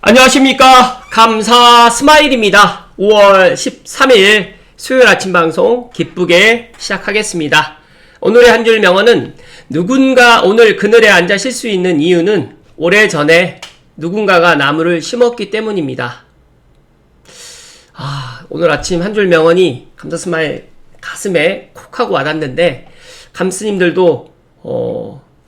안녕하십니까. 감사 스마일입니다. 5월 13일 수요일 아침 방송 기쁘게 시작하겠습니다. 오늘의 한 줄 명언은 누군가 오늘 그늘에 앉아 쉴 수 있는 이유는 오래전에 누군가가 나무를 심었기 때문입니다. 오늘 아침 한 줄 명언이 감사 스마일 가슴에 콕 하고 와닿는데, 감스님들도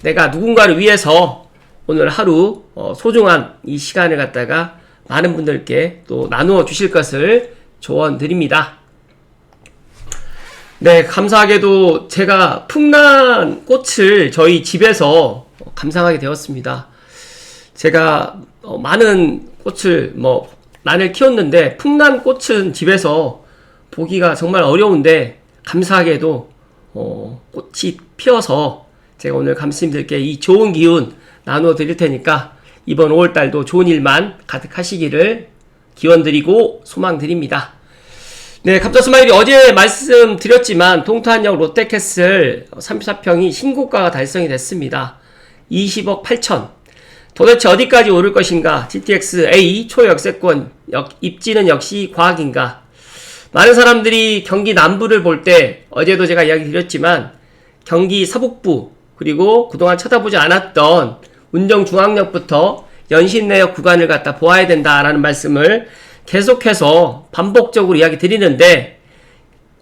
내가 누군가를 위해서 오늘 하루 소중한 이 시간을 갖다가 많은 분들께 또 나누어 주실 것을 조언드립니다. 네, 감사하게도 제가 풍란 꽃을 저희 집에서 감상하게 되었습니다. 제가 많은 꽃을 난을 키웠는데 풍란 꽃은 집에서 보기가 정말 어려운데, 감사하게도 꽃이 피어서 제가 오늘 감스님들께 이 좋은 기운 나누어 드릴 테니까 이번 5월달도 좋은 일만 가득하시기를 기원드리고 소망드립니다. 네, 감사 스마일이 어제 말씀드렸지만 동탄역 롯데캐슬 34평이 신고가가 달성이 됐습니다. 20억 8천. 도대체 어디까지 오를 것인가? GTX A 초역세권 입지는 역시 과학인가? 많은 사람들이 경기 남부를 볼 때, 어제도 제가 이야기 드렸지만 경기 서북부 그리고 그동안 쳐다보지 않았던 운정중앙역부터 연신내역 구간을 갖다 보아야 된다라는 말씀을 계속해서 반복적으로 이야기 드리는데,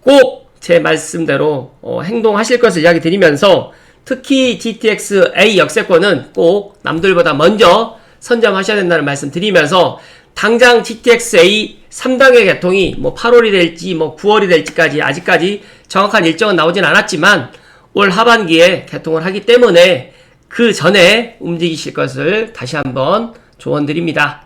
꼭 제 말씀대로 행동하실 것을 이야기 드리면서, 특히 GTX A 역세권은 꼭 남들보다 먼저 선점하셔야 된다는 말씀 드리면서, 당장 GTX A 3단계 개통이 8월이 될지 9월이 될지까지 아직까지 정확한 일정은 나오진 않았지만 올 하반기에 개통을 하기 때문에 그 전에 움직이실 것을 다시 한번 조언드립니다.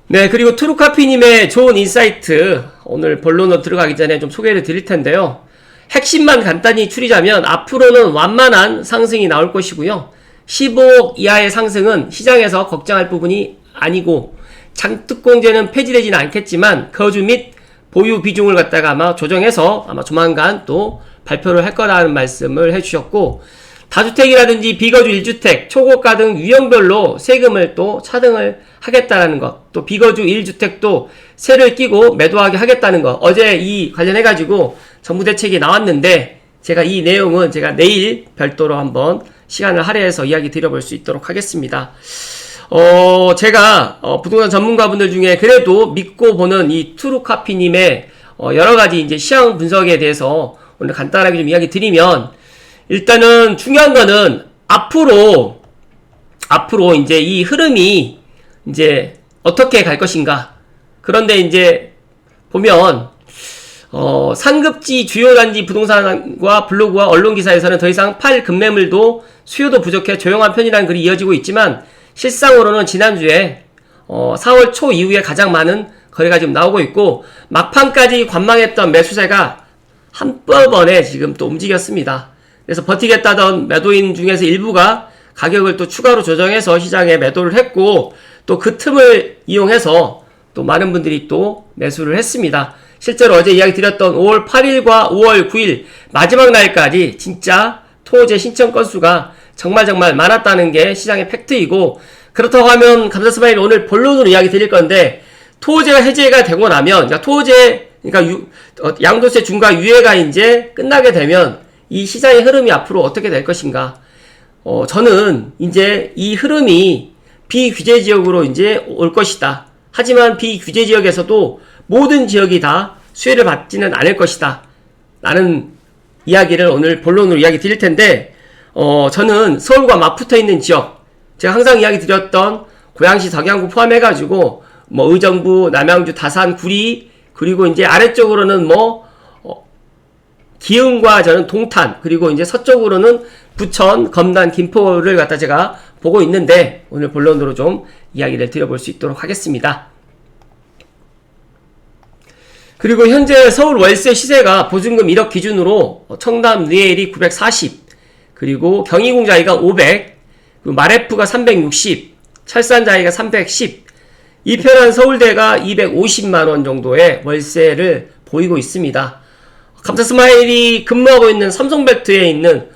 네, 그리고 트루카피님의 좋은 인사이트 오늘 본론으로 들어가기 전에 좀 소개를 드릴 텐데요. 핵심만 간단히 추리자면 앞으로는 완만한 상승이 나올 것이고요. 15억 이하의 상승은 시장에서 걱정할 부분이 아니고, 장특공제는 폐지되지는 않겠지만 거주 및 보유 비중을 갖다가 아마 조정해서 아마 조만간 또 발표를 할 거라는 말씀을 해주셨고, 다주택이라든지 비거주 1주택, 초고가 등 유형별로 세금을 또 차등을 하겠다라는 것, 또 비거주 1주택도 세를 끼고 매도하게 하겠다는 것, 어제 이 관련해가지고 정부 대책이 나왔는데, 제가 이 내용은 제가 내일 별도로 한번 시간을 할애해서 이야기 드려볼 수 있도록 하겠습니다. 제가 부동산 전문가분들 중에 그래도 믿고 보는 이 트루카피님의 여러가지 이제 시황 분석에 대해서 오늘 간단하게 좀 이야기 드리면, 일단은 중요한 거는 앞으로 이제 이 흐름이 이제 어떻게 갈 것인가. 그런데 이제 보면 상급지 주요 단지 부동산과 블로그와 언론 기사에서는 더 이상 팔 급매물도 수요도 부족해 조용한 편이라는 글이 이어지고 있지만, 실상으로는 지난주에 4월 초 이후에 가장 많은 거래가 지금 나오고 있고, 막판까지 관망했던 매수세가 한꺼번에 지금 또 움직였습니다. 그래서 버티겠다던 매도인 중에서 일부가 가격을 또 추가로 조정해서 시장에 매도를 했고, 또 그 틈을 이용해서 또 많은 분들이 또 매수를 했습니다. 실제로 어제 이야기 드렸던 5월 8일과 5월 9일 마지막 날까지 진짜 토지 신청 건수가 정말 많았다는 게 시장의 팩트이고, 그렇다고 하면 감사 스마일 오늘 본론으로 이야기 드릴 건데, 토지가 해제가 되고 나면, 그러니까 양도세 중과 유예가 이제 끝나게 되면 이 시장의 흐름이 앞으로 어떻게 될 것인가. 저는 이제 이 흐름이 비규제 지역으로 이제 올 것이다. 하지만 비규제 지역에서도 모든 지역이 다 수혜를 받지는 않을 것이다. 라는 이야기를 오늘 본론으로 이야기 드릴 텐데, 저는 서울과 맞붙어 있는 지역, 제가 항상 이야기 드렸던 고양시, 덕양구 포함해가지고, 의정부, 남양주, 다산, 구리, 그리고 이제 아래쪽으로는 기흥과 저는 동탄, 그리고 이제 서쪽으로는 부천, 검단, 김포를 갖다 제가 보고 있는데, 오늘 본론으로 좀 이야기를 드려볼 수 있도록 하겠습니다. 그리고 현재 서울 월세 시세가 보증금 1억 기준으로 청담 리엘이 940, 그리고 경희공자이가 500, 그리고 마레프가 360, 철산자이가 310, 이 편한 서울대가 250만원 정도의 월세를 보이고 있습니다. 감사 스마일이 근무하고 있는 삼성벨트에 있는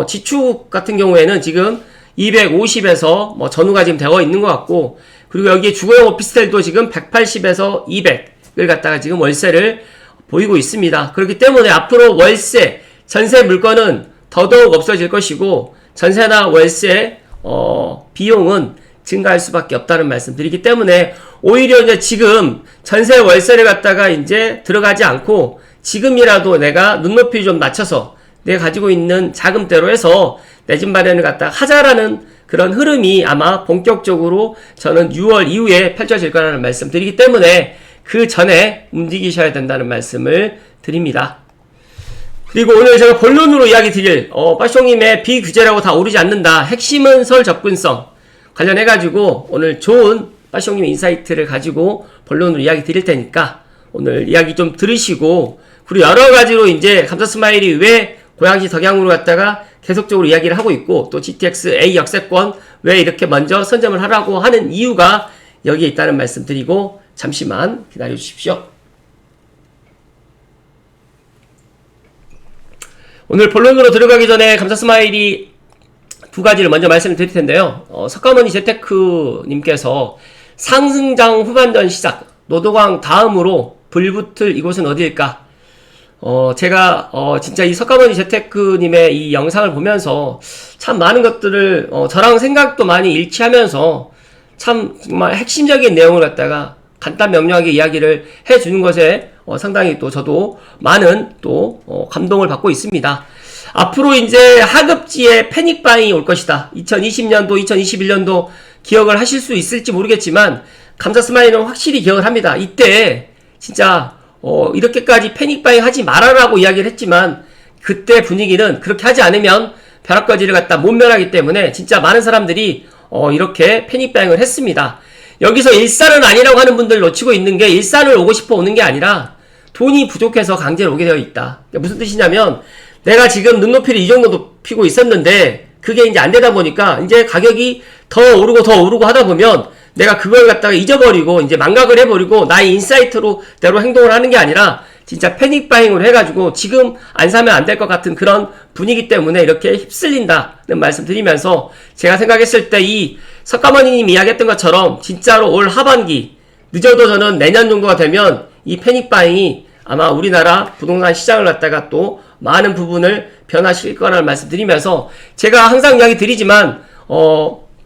지축 같은 경우에는 지금 250에서 전후가 지금 되어 있는 것 같고, 그리고 여기에 주거용 오피스텔도 지금 180에서 200을 갖다가 지금 월세를 보이고 있습니다. 그렇기 때문에 앞으로 월세, 전세 물건은 더더욱 없어질 것이고 전세나 월세 비용은 증가할 수밖에 없다는 말씀 드리기 때문에 오히려 이제 지금 전세 월세를 갖다가 이제 들어가지 않고 지금이라도 내가 눈높이 좀 낮춰서 내가 가지고 있는 자금대로 해서 내 집 마련을 갖다가 하자라는 그런 흐름이 아마 본격적으로 저는 6월 이후에 펼쳐질 거라는 말씀 드리기 때문에 그 전에 움직이셔야 된다는 말씀을 드립니다. 그리고 오늘 제가 본론으로 이야기 드릴 빠숑님의 비규제라고 다 오르지 않는다. 핵심은 설 접근성 관련해가지고 오늘 좋은 빠숑님의 인사이트를 가지고 본론으로 이야기 드릴 테니까 오늘 이야기 좀 들으시고 그리고 여러가지로 이제 감사스마일이 왜 고양시 덕양으로 갔다가 계속적으로 이야기를 하고 있고 또 GTX A 역세권 왜 이렇게 먼저 선점을 하라고 하는 이유가 여기에 있다는 말씀 드리고 잠시만 기다려 주십시오. 오늘 본론으로 들어가기 전에 감사스마일이 두 가지를 먼저 말씀을 드릴 텐데요. 석가모니 재테크님께서 상승장 후반전 시작, 노도강 다음으로 불붙을 이곳은 어디일까? 제가 진짜 이 석가모니 재테크님의 이 영상을 보면서 참 많은 것들을 저랑 생각도 많이 일치하면서 참 정말 핵심적인 내용을 갖다가 간단 명료하게 이야기를 해주는 것에 상당히 또 저도 많은 또 감동을 받고 있습니다. 앞으로 이제 하급지에 패닉바잉이 올 것이다. 2020년도, 2021년도 기억을 하실 수 있을지 모르겠지만 감사스마일은 확실히 기억을 합니다. 이때 진짜 이렇게까지 패닉바잉 하지 말아라고 이야기를 했지만 그때 분위기는 그렇게 하지 않으면 벼락거지를 갖다 못 면하기 때문에 진짜 많은 사람들이 이렇게 패닉바잉을 했습니다. 여기서 일산은 아니라고 하는 분들 놓치고 있는 게 일산을 오고 싶어 오는 게 아니라 돈이 부족해서 강제로 오게 되어 있다. 무슨 뜻이냐면 내가 지금 눈높이를 이 정도 높이고 있었는데 그게 이제 안 되다 보니까 이제 가격이 더 오르고 하다 보면 내가 그걸 갖다가 잊어버리고 이제 망각을 해버리고 나의 인사이트로 대로 행동을 하는 게 아니라 진짜 패닉바잉을 해가지고 지금 안 사면 안 될 것 같은 그런 분위기 때문에 이렇게 휩쓸린다는 말씀 드리면서 제가 생각했을 때 이 석가모니님 이야기했던 것처럼 진짜로 올 하반기 늦어도 저는 내년 정도가 되면 이 패닉바잉이 아마 우리나라 부동산 시장을 갖다가 또 많은 부분을 변화시킬 거라는 말씀 드리면서 제가 항상 이야기 드리지만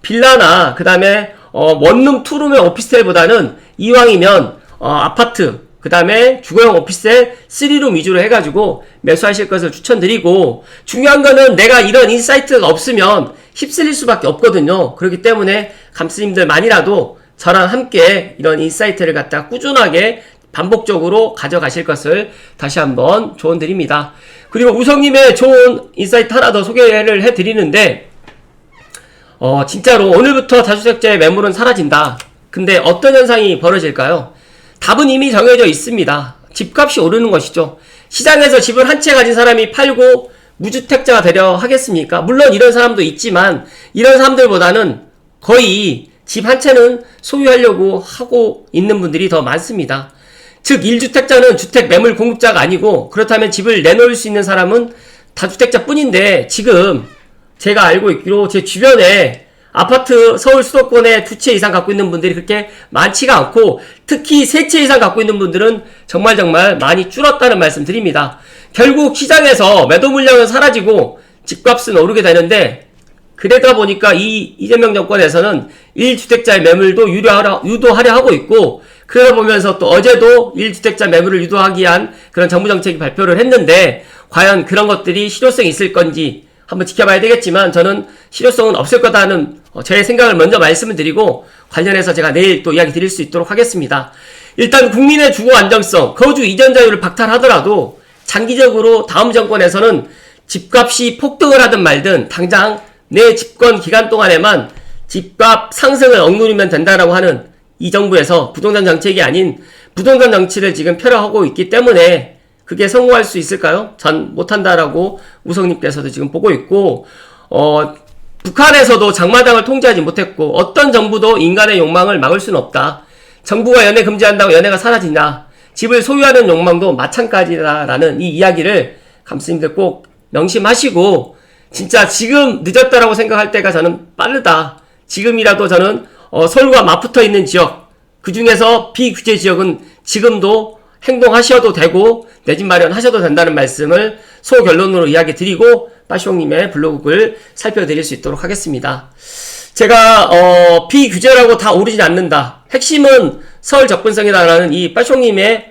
빌라나 그 다음에 원룸 투룸의 오피스텔보다는 이왕이면 아파트 그 다음에 주거용 오피스텔 3룸 위주로 해가지고 매수하실 것을 추천드리고 중요한 거는 내가 이런 인사이트가 없으면 휩쓸릴 수밖에 없거든요. 그렇기 때문에 감스님들만이라도 저랑 함께 이런 인사이트를 갖다 꾸준하게 반복적으로 가져가실 것을 다시 한번 조언드립니다. 그리고 우성님의 좋은 인사이트 하나 더 소개를 해드리는데 진짜로 오늘부터 다주택자의 매물은 사라진다. 근데 어떤 현상이 벌어질까요? 답은 이미 정해져 있습니다. 집값이 오르는 것이죠. 시장에서 집을 한 채 가진 사람이 팔고 무주택자가 되려 하겠습니까? 물론 이런 사람도 있지만 이런 사람들보다는 거의 집 한 채는 소유하려고 하고 있는 분들이 더 많습니다. 즉 1주택자는 주택 매물 공급자가 아니고 그렇다면 집을 내놓을 수 있는 사람은 다주택자 뿐인데 지금 제가 알고 있기로 제 주변에 아파트 서울 수도권에 2채 이상 갖고 있는 분들이 그렇게 많지가 않고 특히 3채 이상 갖고 있는 분들은 정말 많이 줄었다는 말씀 드립니다. 결국 시장에서 매도 물량은 사라지고 집값은 오르게 되는데 그러다 보니까 이 이재명 정권에서는 1주택자의 매물도 유도하려 하고 있고 그러다 보면서 또 어제도 1주택자 매물을 유도하기 위한 그런 정부 정책이 발표를 했는데 과연 그런 것들이 실효성이 있을 건지 한번 지켜봐야 되겠지만 저는 실효성은 없을 거다는 제 생각을 먼저 말씀을 드리고 관련해서 제가 내일 또 이야기 드릴 수 있도록 하겠습니다. 일단 국민의 주거 안정성, 거주 이전 자유를 박탈하더라도 장기적으로 다음 정권에서는 집값이 폭등을 하든 말든 당장 내 집권 기간 동안에만 집값 상승을 억누르면 된다라고 하는 이 정부에서 부동산 정책이 아닌 부동산 정치를 지금 펴려하고 있기 때문에 그게 성공할 수 있을까요? 전 못한다라고 우성님께서도 지금 보고 있고 북한에서도 장마당을 통제하지 못했고 어떤 정부도 인간의 욕망을 막을 수는 없다. 정부가 연애 금지한다고 연애가 사라지냐. 집을 소유하는 욕망도 마찬가지다라는 이 이야기를 감스님들 꼭 명심하시고 진짜 지금 늦었다라고 생각할 때가 저는 빠르다. 지금이라도 저는 서울과 맞붙어 있는 지역, 그 중에서 비규제 지역은 지금도 행동하셔도 되고 내 집 마련하셔도 된다는 말씀을 소결론으로 이야기 드리고 빠숑님의 블로그를 살펴드릴 수 있도록 하겠습니다. 제가 비규제라고 다 오르진 않는다. 핵심은 서울 접근성이다라는 이 빠숑님의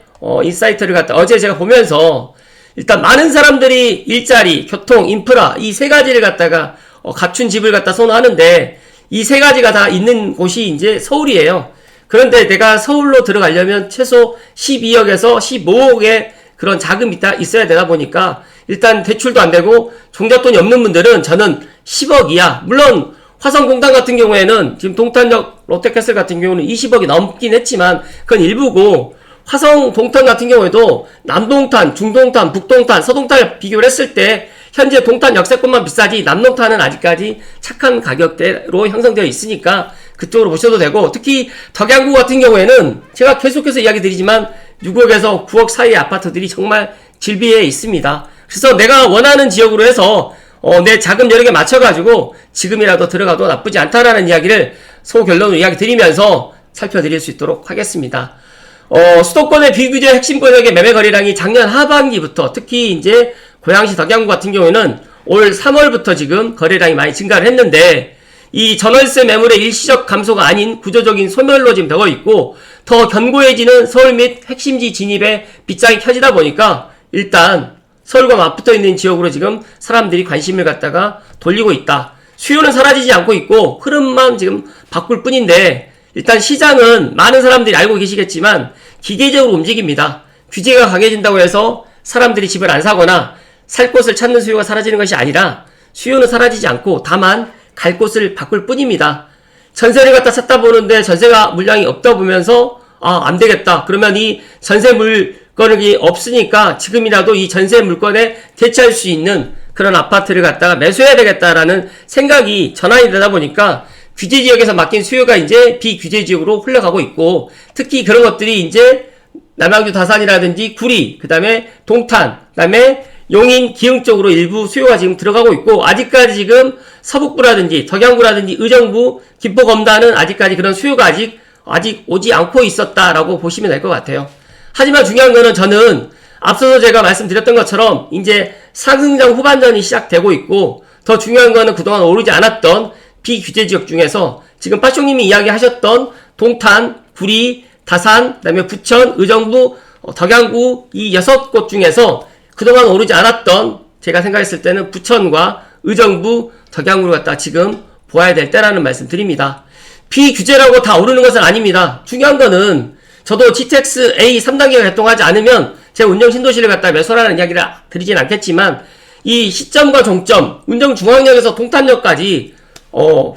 인사이트를 갖다 어제 제가 보면서 일단 많은 사람들이 일자리, 교통, 인프라 이 세 가지를 갖다가 갖춘 집을 갖다 선호하는데 이 세 가지가 다 있는 곳이 이제 서울이에요. 그런데 내가 서울로 들어가려면 최소 12억에서 15억의 그런 자금이 있어야 되다 보니까 일단 대출도 안 되고 종잣돈이 없는 분들은 저는 10억 이하, 물론 화성동탄 같은 경우에는 지금 동탄역 롯데캐슬 같은 경우는 20억이 넘긴 했지만 그건 일부고 화성 동탄 같은 경우에도 남동탄, 중동탄, 북동탄, 서동탄을 비교를 했을 때 현재 동탄 역세권만 비싸지 남동탄은 아직까지 착한 가격대로 형성되어 있으니까 그쪽으로 보셔도 되고 특히 덕양구 같은 경우에는 제가 계속해서 이야기 드리지만 6억에서 9억 사이의 아파트들이 정말 질비해 있습니다. 그래서 내가 원하는 지역으로 해서 내 자금 여력에 맞춰가지고 지금이라도 들어가도 나쁘지 않다라는 이야기를 소결론으로 이야기 드리면서 살펴드릴 수 있도록 하겠습니다. 수도권의 비규제 핵심 권역의 매매 거래량이 작년 하반기부터 특히 이제 고양시 덕양구 같은 경우에는 올 3월부터 지금 거래량이 많이 증가를 했는데 이 전월세 매물의 일시적 감소가 아닌 구조적인 소멸로 지금 되고 있고 더 견고해지는 서울 및 핵심지 진입에 빗장이 켜지다 보니까 일단 서울과 맞붙어 있는 지역으로 지금 사람들이 관심을 갖다가 돌리고 있다. 수요는 사라지지 않고 있고 흐름만 지금 바꿀 뿐인데 일단 시장은 많은 사람들이 알고 계시겠지만 기계적으로 움직입니다. 규제가 강해진다고 해서 사람들이 집을 안 사거나 살 곳을 찾는 수요가 사라지는 것이 아니라 수요는 사라지지 않고 다만 갈 곳을 바꿀 뿐입니다. 전세를 갖다 찾다 보는데 전세가 물량이 없다 보면서 안 되겠다. 그러면 이 전세 물건이 없으니까 지금이라도 이 전세 물건에 대체할 수 있는 그런 아파트를 갖다가 매수해야 되겠다라는 생각이 전환이 되다 보니까 규제 지역에서 맡긴 수요가 이제 비규제 지역으로 흘러가고 있고 특히 그런 것들이 이제 남양주 다산이라든지 구리, 그 다음에 동탄, 그 다음에 용인, 기흥 쪽으로 일부 수요가 지금 들어가고 있고 아직까지 지금 서북부라든지 덕양구라든지 의정부, 김포, 검단은 아직까지 그런 수요가 아직 오지 않고 있었다라고 보시면 될 것 같아요. 하지만 중요한 거는 저는 앞서서 제가 말씀드렸던 것처럼 이제 상승장 후반전이 시작되고 있고 더 중요한 거는 그동안 오르지 않았던 비규제 지역 중에서 지금 빠숑님이 이야기하셨던 동탄, 구리, 다산, 그 다음에 부천, 의정부, 덕양구 이 6곳 중에서 그동안 오르지 않았던 제가 생각했을 때는 부천과 의정부, 덕양구를 갖다 지금 보아야 될 때라는 말씀 드립니다. 비규제라고 다 오르는 것은 아닙니다. 중요한 거는 저도 GTX A 3단계가 개통하지 않으면 제 운영 신도시를 갖다 매수하라는 이야기를 드리진 않겠지만 이 시점과 종점, 운정중앙역에서 동탄역까지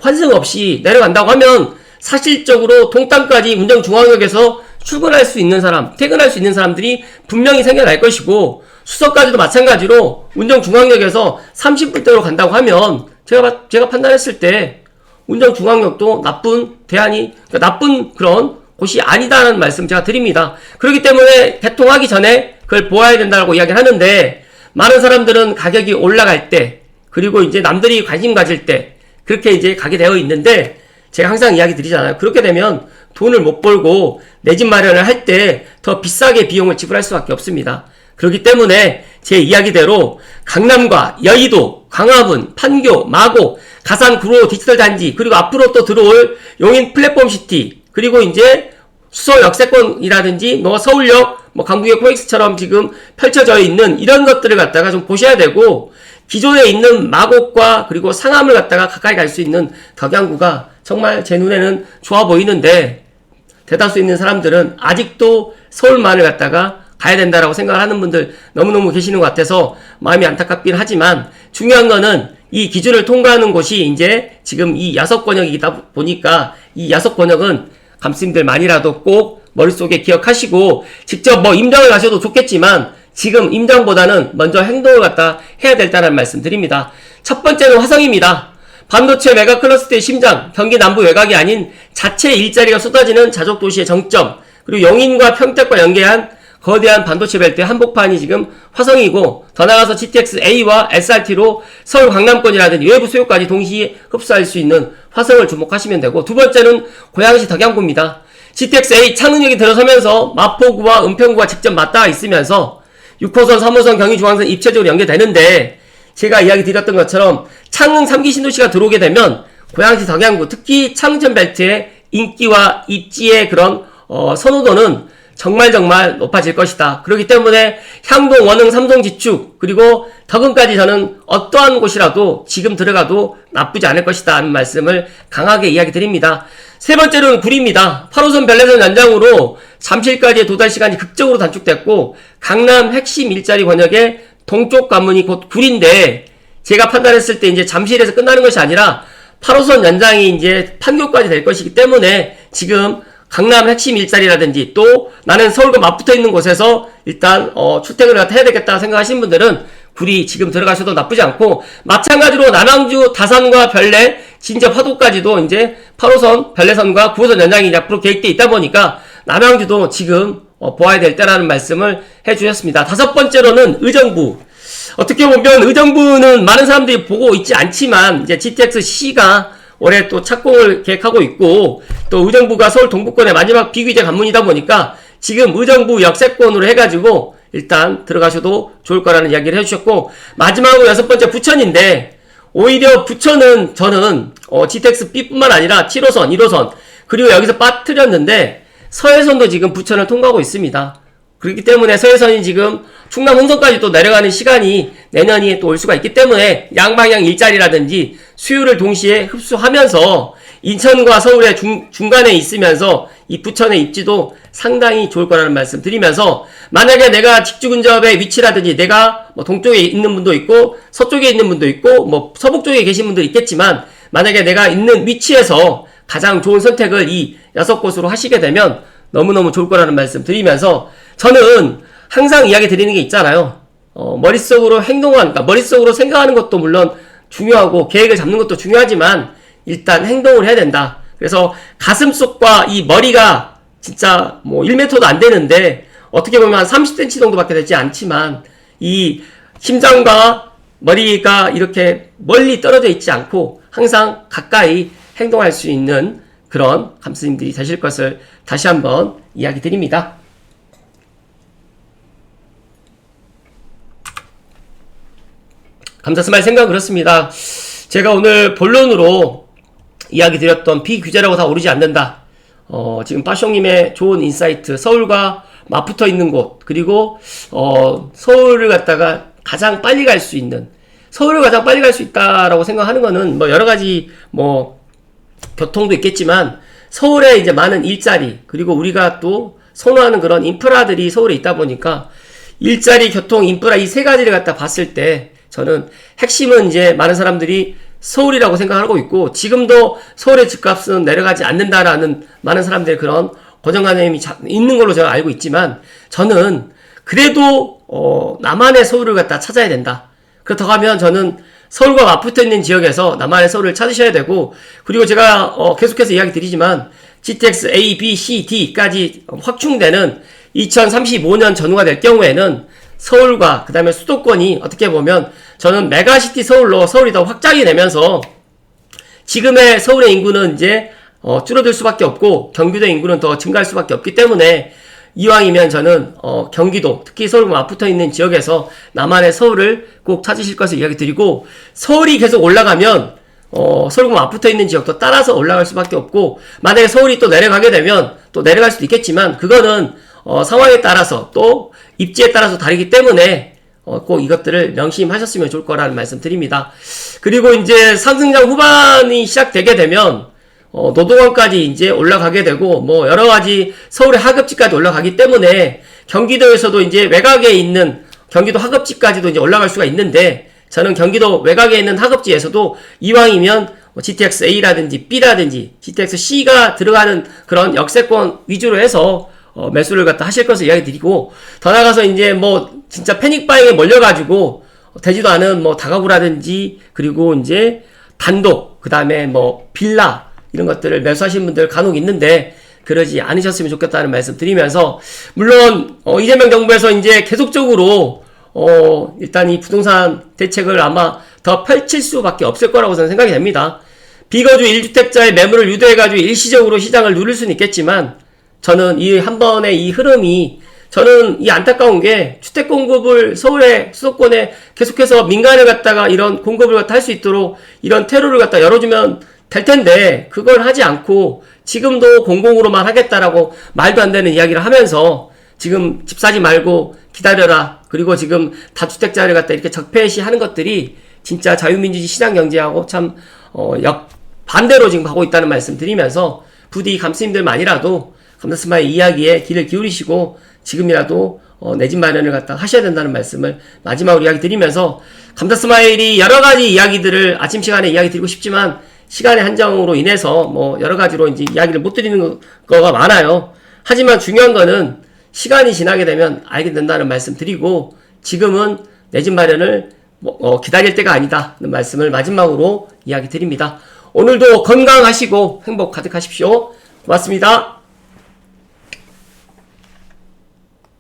환승 없이 내려간다고 하면 사실적으로 동탄까지 운정중앙역에서 출근할 수 있는 사람, 퇴근할 수 있는 사람들이 분명히 생겨날 것이고 수서까지도 마찬가지로 운정중앙역에서 30분대로 간다고 하면 제가 판단했을 때 운정중앙역도 나쁜 대안이 그러니까 나쁜 그런 곳이 아니다라는 말씀 제가 드립니다. 그렇기 때문에 개통하기 전에 그걸 보아야 된다고 이야기를 하는데 많은 사람들은 가격이 올라갈 때 그리고 이제 남들이 관심 가질 때 그렇게 이제 가게 되어 있는데 제가 항상 이야기 드리잖아요. 그렇게 되면 돈을 못 벌고 내 집 마련을 할 때 더 비싸게 비용을 지불할 수밖에 없습니다. 그렇기 때문에 제 이야기대로 강남과 여의도, 광화문, 판교, 마곡, 가산 구로 디지털 단지 그리고 앞으로 또 들어올 용인 플랫폼 시티 그리고 이제 수서 역세권이라든지 서울역, 강북역 코엑스처럼 지금 펼쳐져 있는 이런 것들을 갖다가 좀 보셔야 되고 기존에 있는 마곡과 그리고 상암을 갖다가 가까이 갈 수 있는 덕양구가 정말 제 눈에는 좋아 보이는데 대다수 있는 사람들은 아직도 서울만을 갖다가 가야 된다라고 생각을 하는 분들 너무너무 계시는 것 같아서 마음이 안타깝긴 하지만 중요한 거는 이 기준을 통과하는 곳이 이제 지금 이 6권역이다 보니까 이 6권역은 감스님들만이라도 꼭 머릿속에 기억하시고 직접 임장을 가셔도 좋겠지만 지금 임장보다는 먼저 행동을 갖다 해야 된다는 말씀 드립니다. 첫 번째는 화성입니다. 반도체 메가 클러스터의 심장, 경기 남부 외곽이 아닌 자체 일자리가 쏟아지는 자족도시의 정점, 그리고 용인과 평택과 연계한 거대한 반도체 벨트의 한복판이 지금 화성이고 더 나아가서 GTX A와 SRT로 서울 강남권이라든지 외부 수요까지 동시에 흡수할 수 있는 화성을 주목하시면 되고, 두 번째는 고양시 덕양구입니다. GTX-A 창릉역이 들어서면서 마포구와 은평구가 직접 맞닿아 있으면서 6호선, 3호선, 경의중앙선 입체적으로 연계되는데, 제가 이야기 드렸던 것처럼 창릉 3기 신도시가 들어오게 되면 고양시 덕양구, 특히 창천 벨트의 인기와 입지의 그런 선호도는 정말 높아질 것이다. 그렇기 때문에 향동, 원흥, 삼성 지축, 그리고 덕은까지 저는 어떠한 곳이라도 지금 들어가도 나쁘지 않을 것이다 하는 말씀을 강하게 이야기 드립니다. 세 번째로는 구리입니다. 8호선 별내선 연장으로 잠실까지의 도달 시간이 극적으로 단축됐고, 강남 핵심 일자리 권역의 동쪽 관문이 곧 구리인데, 제가 판단했을 때 이제 잠실에서 끝나는 것이 아니라 8호선 연장이 이제 판교까지 될 것이기 때문에 지금 강남 핵심 일자리라든지 또 나는 서울과 맞붙어 있는 곳에서 일단 출퇴근을 해야 되겠다 생각하시는 분들은 구리 지금 들어가셔도 나쁘지 않고, 마찬가지로 남양주 다산과 별내 진접 화도까지도 이제 8호선 별내선과 9호선 연장이 앞으로 계획되어 있다 보니까 남양주도 지금 보아야 될 때라는 말씀을 해주셨습니다. 다섯 번째로는 의정부. 어떻게 보면 의정부는 많은 사람들이 보고 있지 않지만 이제 GTX-C가 올해 또 착공을 계획하고 있고, 또 의정부가 서울 동부권의 마지막 비규제 관문이다 보니까 지금 의정부 역세권으로 해가지고 일단 들어가셔도 좋을 거라는 이야기를 해주셨고, 마지막으로 여섯 번째 부천인데, 오히려 부천은 저는 GTX-B 뿐만 아니라 7호선, 1호선 그리고 여기서 빠뜨렸는데 서해선도 지금 부천을 통과하고 있습니다. 그렇기 때문에 서해선이 지금 충남 홍성까지 또 내려가는 시간이 내년이 또 올 수가 있기 때문에 양방향 일자리라든지 수요를 동시에 흡수하면서 인천과 서울의 중간에 있으면서 이 부천의 입지도 상당히 좋을 거라는 말씀 드리면서, 만약에 내가 직주 근접의 위치라든지 내가 뭐 동쪽에 있는 분도 있고 서쪽에 있는 분도 있고 뭐 서북 쪽에 계신 분도 있겠지만, 만약에 내가 있는 위치에서 가장 좋은 선택을 이 6곳으로 하시게 되면 너무너무 좋을 거라는 말씀 드리면서, 저는 항상 이야기 드리는 게 있잖아요. 머릿속으로 그러니까 머릿속으로 생각하는 것도 물론 중요하고 계획을 잡는 것도 중요하지만 일단 행동을 해야 된다. 그래서 가슴속과 이 머리가 진짜 뭐 1m도 안 되는데, 어떻게 보면 한 30cm 정도밖에 되지 않지만 이 심장과 머리가 이렇게 멀리 떨어져 있지 않고 항상 가까이 행동할 수 있는 그런 감스님들이 되실 것을 다시 한번 이야기 드립니다. 감사스마일 생각 그렇습니다. 제가 오늘 본론으로 이야기 드렸던 비규제라고 다 오르지 않는다. 지금 빠숑님의 좋은 인사이트, 서울과 맞붙어 있는 곳, 그리고 서울을 갖다가 가장 빨리 갈 수 있는, 서울을 가장 빨리 갈 수 있다라고 생각하는 거는 뭐 여러 가지 뭐 교통도 있겠지만 서울에 이제 많은 일자리, 그리고 우리가 또 선호하는 그런 인프라들이 서울에 있다 보니까 일자리, 교통, 인프라 이 세 가지를 갖다 봤을 때 저는 핵심은 이제 많은 사람들이 서울이라고 생각하고 있고, 지금도 서울의 집값은 내려가지 않는다라는 많은 사람들의 그런 고정관념이 있는 걸로 제가 알고 있지만, 저는 그래도 나만의 서울을 갖다 찾아야 된다. 그렇다고 하면 저는 서울과 맞붙어 있는 지역에서 나만의 서울을 찾으셔야 되고, 그리고 제가 계속해서 이야기 드리지만 GTX A, B, C, D까지 확충되는 2035년 전후가 될 경우에는 서울과 그 다음에 수도권이 어떻게 보면 저는 메가시티 서울로 서울이 더 확장이 되면서 지금의 서울의 인구는 이제 줄어들 수밖에 없고 경기도의 인구는 더 증가할 수밖에 없기 때문에, 이왕이면 저는 경기도, 특히 서울과 맞붙어 있는 지역에서 나만의 서울을 꼭 찾으실 것을 이야기 드리고, 서울이 계속 올라가면 서울과 맞붙어 있는 지역도 따라서 올라갈 수밖에 없고, 만약에 서울이 또 내려가게 되면 또 내려갈 수도 있겠지만 그거는 상황에 따라서 또 입지에 따라서 다르기 때문에 꼭 이것들을 명심하셨으면 좋을 거라는 말씀 드립니다. 그리고 이제 상승장 후반이 시작되게 되면 노동원까지 이제 올라가게 되고, 뭐 여러 가지 서울의 하급지까지 올라가기 때문에 경기도에서도 이제 외곽에 있는 경기도 하급지까지도 이제 올라갈 수가 있는데, 저는 경기도 외곽에 있는 하급지에서도 이왕이면 GTX A라든지 B라든지 GTX C가 들어가는 그런 역세권 위주로 해서 매수를 갖다 하실 것을 이야기 드리고, 더 나가서 이제 뭐 진짜 패닉바잉에 몰려가지고 되지도 않은 뭐 다가구라든지 그리고 이제 단독, 그 다음에 뭐 빌라 이런 것들을 매수하시는 분들 간혹 있는데 그러지 않으셨으면 좋겠다는 말씀 드리면서, 물론 이재명 정부에서 이제 계속적으로 일단 이 부동산 대책을 아마 더 펼칠 수밖에 없을 거라고 저는 생각이 됩니다. 비거주 1주택자의 매물을 유도해가지고 일시적으로 시장을 누릴 수는 있겠지만, 저는 이 한 번의 이 흐름이, 저는 이 안타까운 게 주택 공급을 서울의 수도권에 계속해서 민간을 갖다가 이런 공급을 갖다 할 수 있도록 이런 테러를 갖다 열어주면 될 텐데, 그걸 하지 않고 지금도 공공으로만 하겠다라고 말도 안 되는 이야기를 하면서 지금 집 사지 말고 기다려라. 그리고 지금 다주택자를 갖다 이렇게 적폐시하는 것들이 진짜 자유민주주의 시장경제하고 참 반대로 지금 가고 있다는 말씀 드리면서, 부디 감스님들만이라도 감다스마일 이야기에 귀를 기울이시고 지금이라도 내 집 마련을 갖다 하셔야 된다는 말씀을 마지막으로 이야기 드리면서, 감다스마일이 여러가지 이야기들을 아침 시간에 이야기 드리고 싶지만 시간의 한정으로 인해서 뭐 여러가지로 이제 이야기를 못 드리는 거가 많아요. 하지만 중요한 거는 시간이 지나게 되면 알게 된다는 말씀 드리고, 지금은 내 집 마련을 기다릴 때가 아니다는 말씀을 마지막으로 이야기 드립니다. 오늘도 건강하시고 행복 가득하십시오. 고맙습니다.